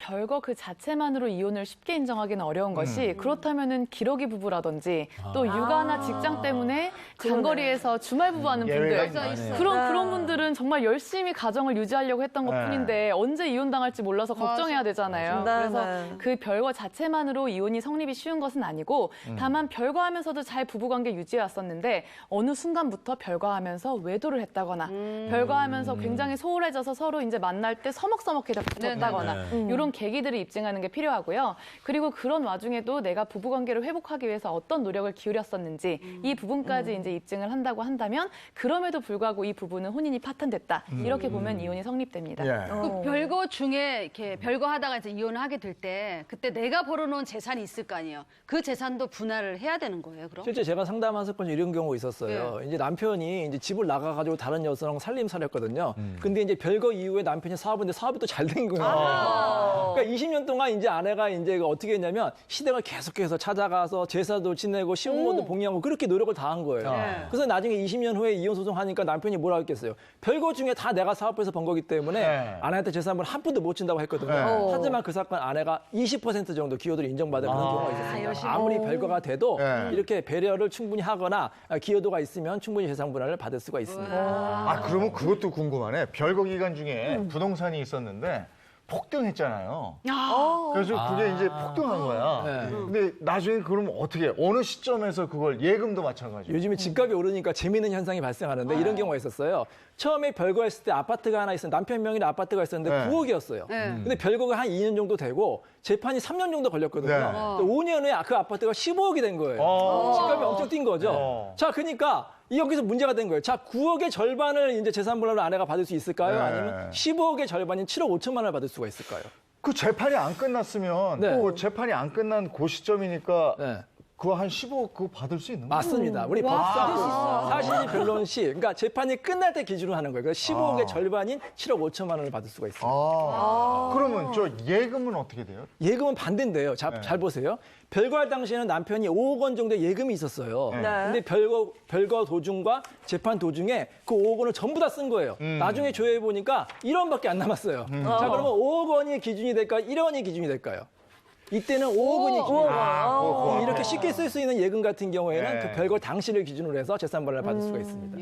별거 그 자체만으로 이혼을 쉽게 인정하기는 어려운 것이 그렇다면은 기러기 부부라든지 또 육아나 직장 때문에 장거리에서 주말 부부하는 분들 그런 분들은 정말 열심히 가정을 유지하려고 했던 것뿐인데 언제 이혼당할지 몰라서 걱정해야 되잖아요. 그래서 그 별거 자체만으로 이혼이 성립이 쉬운 것은 아니고 다만 별거하면서도 잘 부부관계 유지해 왔었는데 어느 순간부터 별거하면서 외도를 했다거나 별거하면서 굉장히 소홀해져서 서로 이제 만날 때 서먹서먹해져 붙었다거나 이런 계기들을 입증하는 게 필요하고요. 그리고 그런 와중에도 내가 부부관계를 회복하기 위해서 어떤 노력을 기울였었는지 이 부분까지 이제 입증을 한다고 한다면 그럼에도 불구하고 이 부부는 혼인이 파탄됐다. 이렇게 보면 이혼이 성립됩니다. 그 별거 중에 이렇게 별거 하다가 이제 이혼을 하게 될 때 그때 내가 벌어놓은 재산이 있을 거 아니에요. 그 재산도 분할을 해야 되는 거예요, 그럼? 실제 제가 상담한 사건이 이런 경우 있었어요. 이제 남편이 이제 집을 나가가지고 다른 여성랑 살림살이했거든요. 근데 이제 별거 이후에 남편이 사업인데 사업이 또 잘 된 거예요. 그러니까 20년 동안 이제 아내가 이제 어떻게 했냐면 시댁을 계속해서 찾아가서 제사도 지내고 시부모도 봉양하고 그렇게 노력을 다한 거예요. 그래서 나중에 20년 후에 이혼 소송하니까 남편이 뭐라고 했겠어요. 별거 중에 다 내가 사업해서 번 거기 때문에 아내한테 재산을 한 푼도 못 준다고 했거든요. 하지만 그 사건 아내가 20% 정도 기여도를 인정받은 그런 경우가 있었습니다. 아무리 별거가 돼도 이렇게 배려를 충분히 하거나 기여도가 있으면 충분히 재산 분할을 받을 수가 있습니다. 그러면 그것도 궁금하네. 별거 기간 중에 부동산이 있었는데 폭등했잖아요. 그래서 그게 이제 폭등한 거야. 근데 나중에 그러면 어떻게, 어느 시점에서 그걸 예금도 마찬가지고. 요즘에 집값이 오르니까 재미있는 현상이 발생하는데 이런 경우가 있었어요. 처음에 별거했을 때 아파트가 하나 있었는데 남편 명의의 아파트가 있었는데 9억이었어요. 근데 별거가 한 2년 정도 되고 재판이 3년 정도 걸렸거든요. 5년 후에 그 아파트가 15억이 된 거예요. 집값이 엄청 뛴 거죠. 자, 그러니까 여기서 문제가 된 거예요. 자, 9억의 절반을 이제 재산 분할로 아내가 받을 수 있을까요? 아니면 15억의 절반인 7억 5천만 원을 받을 수가 있을까요? 그 재판이 안 끝났으면 그 재판이 안 끝난 그 시점이니까 그거 한 15억 그거 받을 수 있는 거예요? 맞습니다. 우리 법상 사실이 변론 시, 그러니까 재판이 끝날 때 기준으로 하는 거예요. 그래서 15억의 절반인 7억 5천만 원을 받을 수가 있습니다. 그러면 저 예금은 어떻게 돼요? 예금은 반대인데요. 잘 보세요. 별거할 당시에는 남편이 5억 원 정도의 예금이 있었어요. 근데 별거 도중과 재판 도중에 그 5억 원을 전부 다 쓴 거예요. 나중에 조회해 보니까 1원밖에 안 남았어요. 자, 그러면 5억 원이 기준이 될까요? 1원이 기준이 될까요? 이때는 5억 원이 기준이에요. 이렇게 쉽게 쓸 수 있는 예금 같은 경우에는 그 별거 당시를 기준으로 해서 재산 분할을 받을 수가 있습니다.